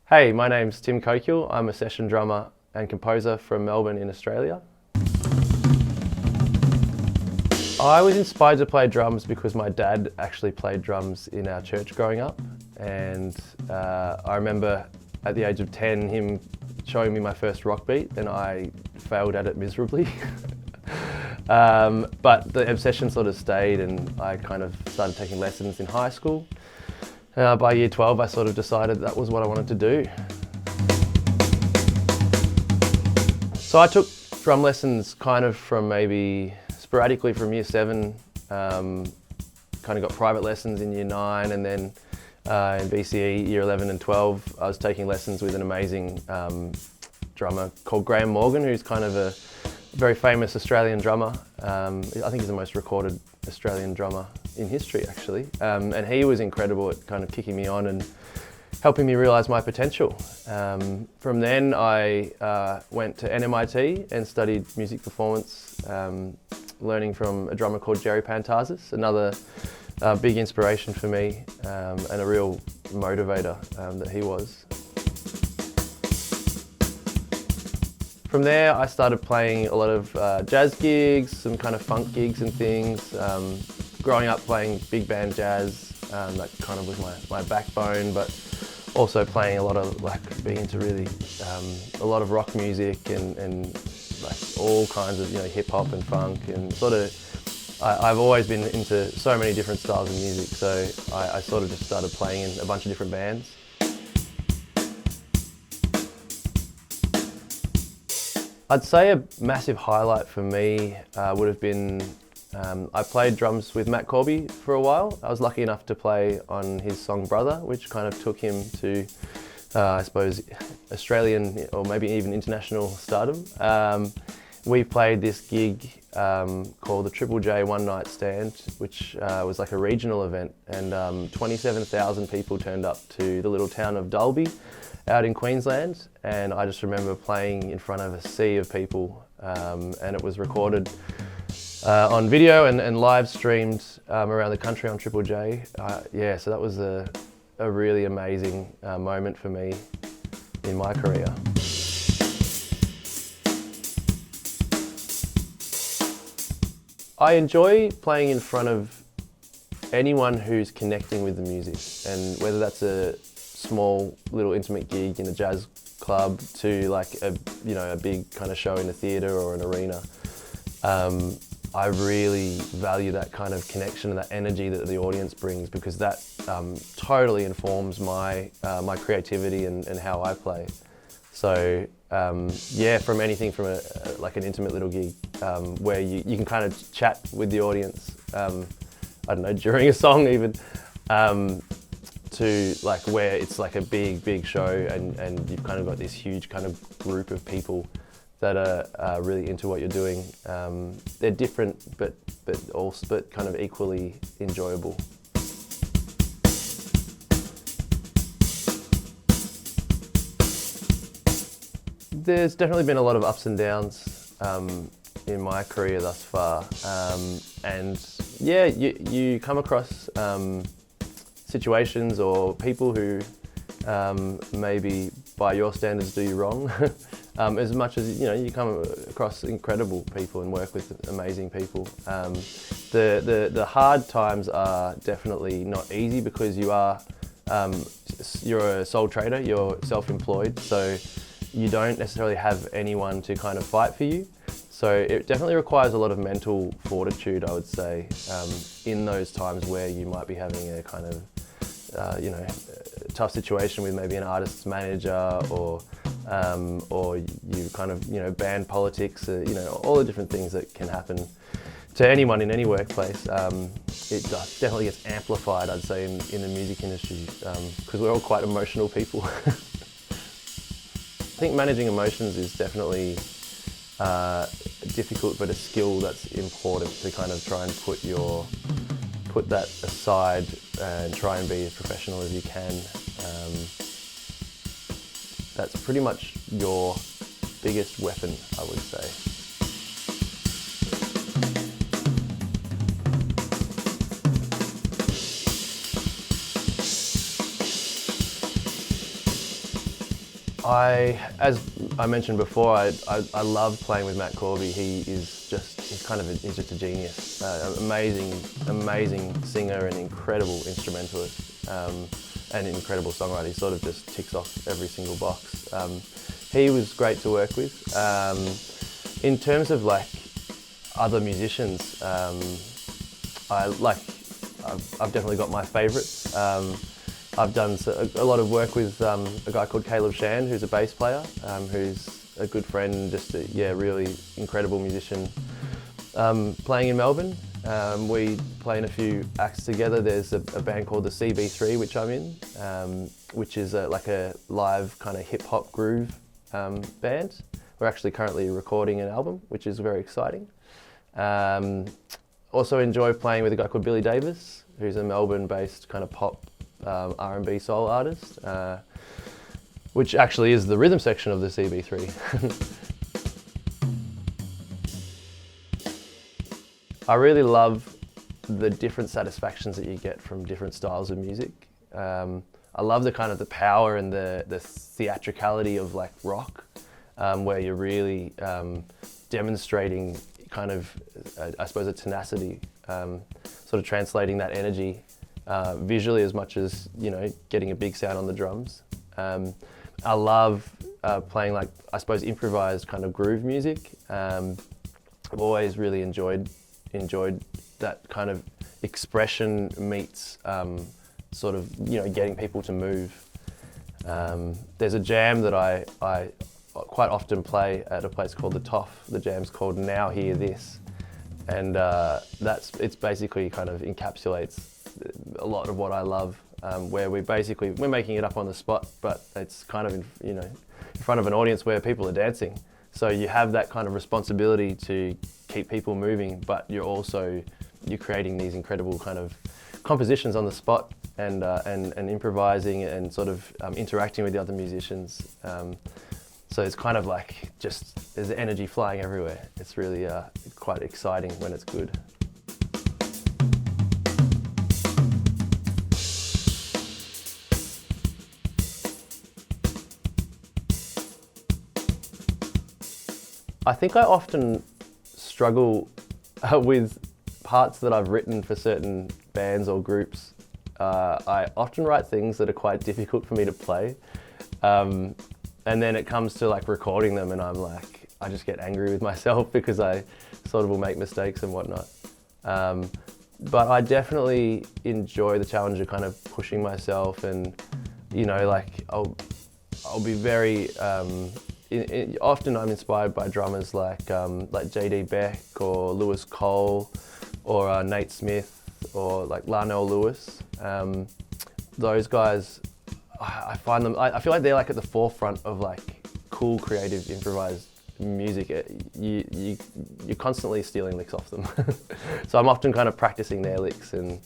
Hey, my name's Tim Coghill. I'm a session drummer and composer from Melbourne in Australia. I was inspired to play drums because my dad actually played drums in our church growing up, and I remember at the age of 10 him showing me my first rock beat, and I failed at it miserably. But the obsession sort of stayed, and I kind of started taking lessons in high school. By year 12 I sort of decided that was what I wanted to do. So I took drum lessons kind of from maybe sporadically from year 7, kind of got private lessons in year 9, and then in BCE year 11 and 12 I was taking lessons with an amazing drummer called Graham Morgan, who's kind of a very famous Australian drummer. I think he's the most recorded Australian drummer in history actually, and he was incredible at kind of kicking me on and helping me realise my potential. From then I went to NMIT and studied music performance, learning from a drummer called Jerry Pantazis, another big inspiration for me and a real motivator that he was. From there I started playing a lot of jazz gigs, some kind of funk gigs and things. Growing up playing big band jazz, that kind of was my backbone, but also playing a lot of, being into really a lot of rock music and like all kinds of, hip hop and funk, and sort of, I've always been into so many different styles of music, so I sort of just started playing in a bunch of different bands. I'd say a massive highlight for me would have been, I played drums with Matt Corby for a while. I was lucky enough to play on his song Brother, which kind of took him to, I suppose, Australian or maybe even international stardom. We played this gig called the Triple J One Night Stand, which was like a regional event, and 27,000 people turned up to the little town of Dalby out in Queensland, and I just remember playing in front of a sea of people, and it was recorded on video and live streamed around the country on Triple J. Yeah, so that was a really amazing moment for me in my career. I enjoy playing in front of anyone who's connecting with the music, and whether that's a small little intimate gig in a jazz club to like a big kind of show in a theatre or an arena. I really value that kind of connection and that energy that the audience brings, because that totally informs my my creativity and how I play. So yeah, from anything from like an intimate little gig where you can kind of chat with the audience, I don't know, during a song even, to like where it's like a big show and you've kind of got this huge kind of group of people that are really into what you're doing. They're different but kind of equally enjoyable. There's definitely been a lot of ups and downs in my career thus far, and yeah, you come across situations or people who maybe by your standards do you wrong. As much as you come across incredible people and work with amazing people. The hard times are definitely not easy, because you're a sole trader, you're self-employed, so you don't necessarily have anyone to kind of fight for you. So it definitely requires a lot of mental fortitude, I would say, in those times where you might be having a kind of tough situation with maybe an artist's manager, or you kind of band politics, all the different things that can happen to anyone in any workplace. It definitely gets amplified, I'd say, in the music industry, because we're all quite emotional people. I think managing emotions is definitely difficult, but a skill that's important to kind of try and put that aside and try and be as professional as you can. That's pretty much your biggest weapon, I would say. As I mentioned before, I love playing with Matt Corby. He's just a genius. Amazing singer and incredible instrumentalist, and an incredible songwriter. He sort of just ticks off every single box. He was great to work with. In terms of like other musicians, I've definitely got my favourites. I've done a lot of work with a guy called Caleb Shan, who's a bass player, who's a good friend and just a really incredible musician. Playing in Melbourne, we play in a few acts together. There's a band called the CB3, which I'm in, which is like a live kind of hip-hop groove band. We're actually currently recording an album, which is very exciting. Also enjoy playing with a guy called Billy Davis, who's a Melbourne-based kind of pop R&B soul artist, which actually is the rhythm section of the CB3. I really love the different satisfactions that you get from different styles of music. I love the kind of the power and the theatricality of like rock, where you're really demonstrating kind of, I suppose, a tenacity, sort of translating that energy visually as much as, you know, getting a big sound on the drums. I love playing like, I suppose, improvised kind of groove music. I've always really enjoyed that kind of expression meets sort of, you know, getting people to move. There's a jam that I quite often play at a place called the Toff. The jam's called Now Hear This, and it's basically kind of encapsulates a lot of what I love, where we're making it up on the spot, but it's kind of in front of an audience where people are dancing. So you have that kind of responsibility to keep people moving, but you're creating these incredible kind of compositions on the spot and improvising and sort of interacting with the other musicians. So it's kind of like there's energy flying everywhere. It's really quite exciting when it's good. I think I often struggle with parts that I've written for certain bands or groups. I often write things that are quite difficult for me to play. And then it comes to like recording them and I just get angry with myself because I sort of will make mistakes and whatnot. But I definitely enjoy the challenge of kind of pushing myself, and, you know, like I'll be very, often I'm inspired by drummers like JD Beck or Lewis Cole or Nate Smith or like Larnell Lewis. Those guys, I find them, I feel like they're like at the forefront of like cool, creative, improvised music. You're constantly stealing licks off them. So I'm often kind of practicing their licks, and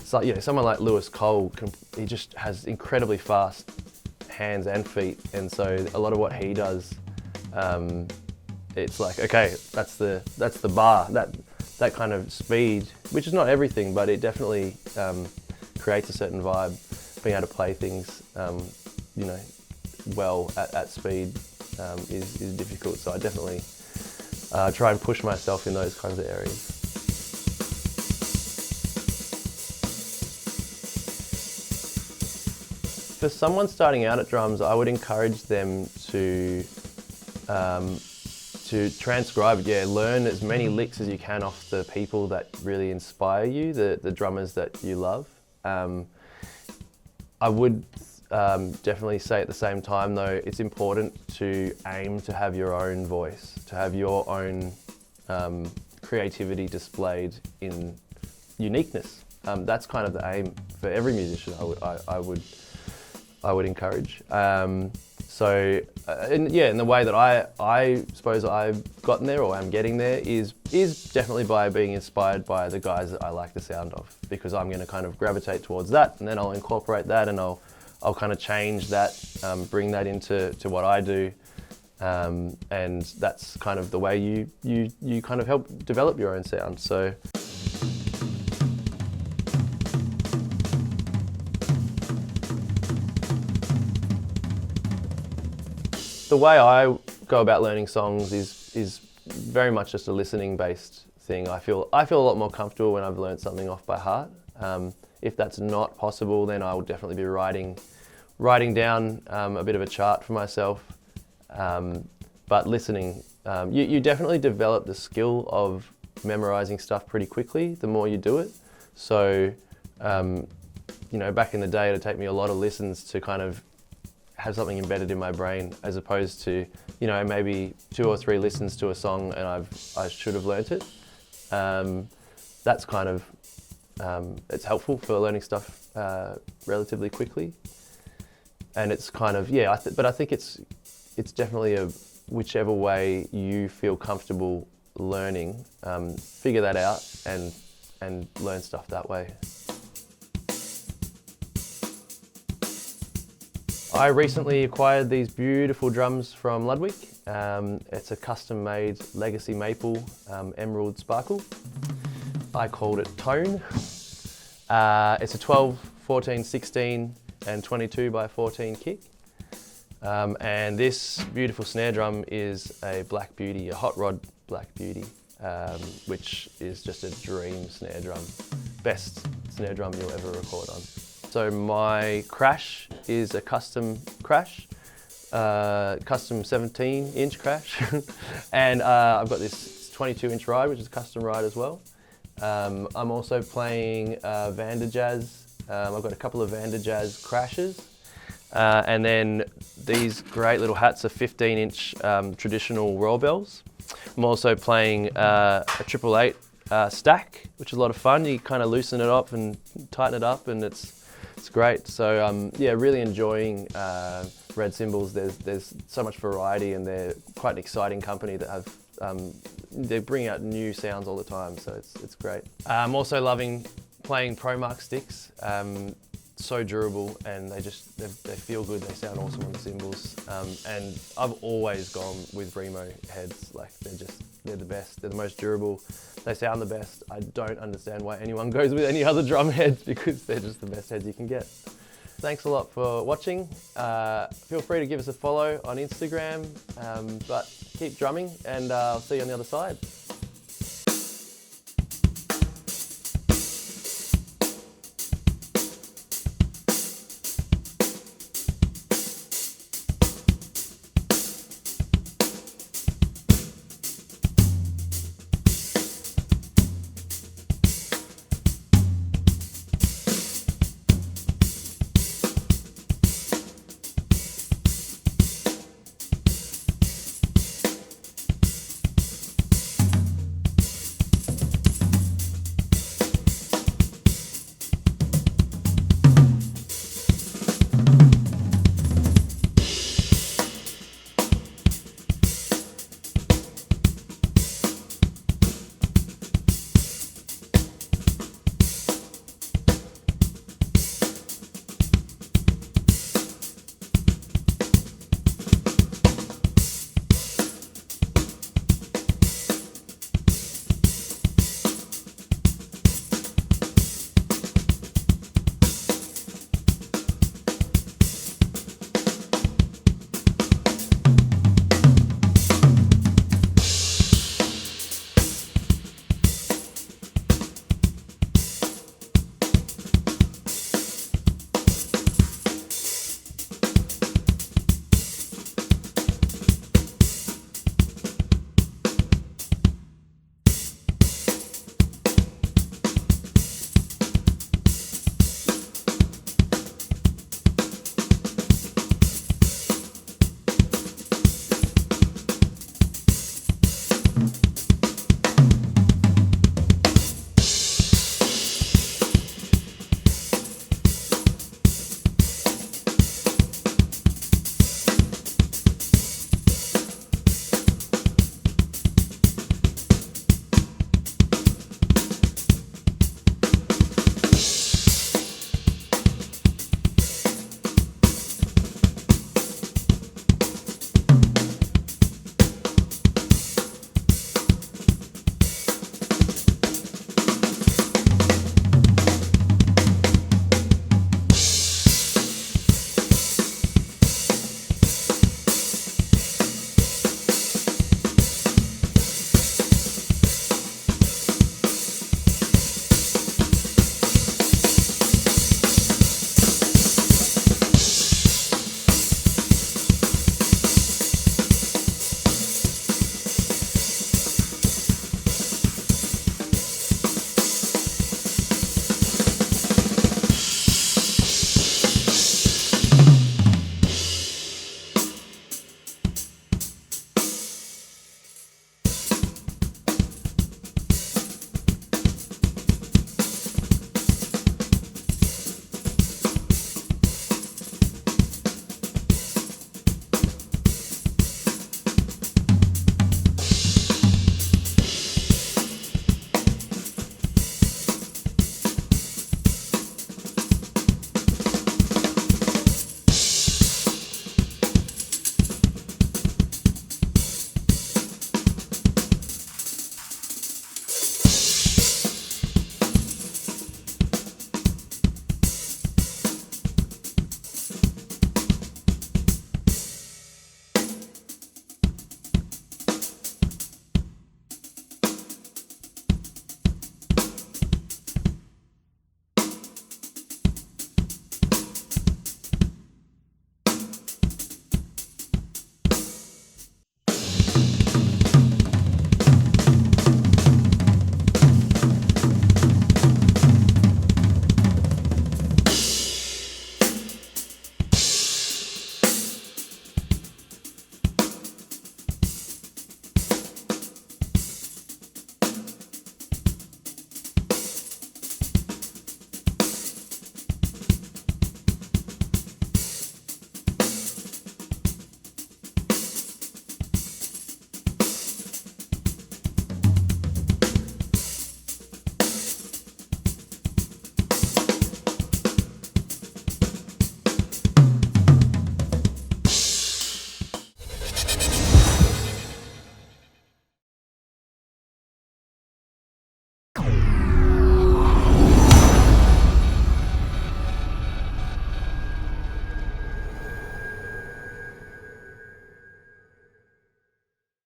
so, you know, someone like Lewis Cole, he just has incredibly fast hands and feet, and so a lot of what he does, it's like, okay, that's the bar, that kind of speed, which is not everything, but it definitely creates a certain vibe. Being able to play things, you know, well at speed is difficult. So I definitely try and push myself in those kinds of areas. For someone starting out at drums, I would encourage them to transcribe, learn as many licks as you can off the people that really inspire you, the drummers that you love. I would definitely say at the same time though, it's important to aim to have your own voice, to have your own creativity displayed in uniqueness. That's kind of the aim for every musician, I would encourage. And the way that I suppose I've gotten there or am getting there is definitely by being inspired by the guys that I like the sound of, because I'm going to kind of gravitate towards that, and then I'll incorporate that, and I'll kind of change that, bring that into what I do, and that's kind of the way you kind of help develop your own sound. So. The way I go about learning songs is very much just a listening based thing. I feel a lot more comfortable when I've learned something off by heart. If that's not possible, then I will definitely be writing down a bit of a chart for myself. But listening, you definitely develop the skill of memorizing stuff pretty quickly the more you do it. So, back in the day, it'd take me a lot of listens to kind of have something embedded in my brain, as opposed to, maybe 2 or 3 listens to a song and I should have learnt it. That's kind of, it's helpful for learning stuff relatively quickly. And it's kind of, but I think it's definitely whichever way you feel comfortable learning, figure that out and learn stuff that way. I recently acquired these beautiful drums from Ludwig. It's a custom-made legacy maple emerald sparkle. I called it Tone. It's a 12, 14, 16 and 22 by 14 kick. And this beautiful snare drum is a Black Beauty, a hot rod Black Beauty, which is just a dream snare drum. Best snare drum you'll ever record on. So my crash is a custom crash, custom 17-inch crash. And I've got this 22-inch ride, which is a custom ride as well. I'm also playing Vanderjazz. I've got a couple of Vanderjazz crashes. And then these great little hats are 15-inch traditional royal bells. I'm also playing a 888 stack, which is a lot of fun. You kind of loosen it up and tighten it up, and it's great. So really enjoying Red Cymbals. There's so much variety, and they're quite an exciting company that have they bring out new sounds all the time. So it's great. I'm also loving playing ProMark Sticks. So durable, and they feel good. They sound awesome on the cymbals. And I've always gone with Remo heads. Like they're the best. They're the most durable. They sound the best. I don't understand why anyone goes with any other drum heads, because they're just the best heads you can get. Thanks a lot for watching. Feel free to give us a follow on Instagram, but keep drumming, and I'll see you on the other side.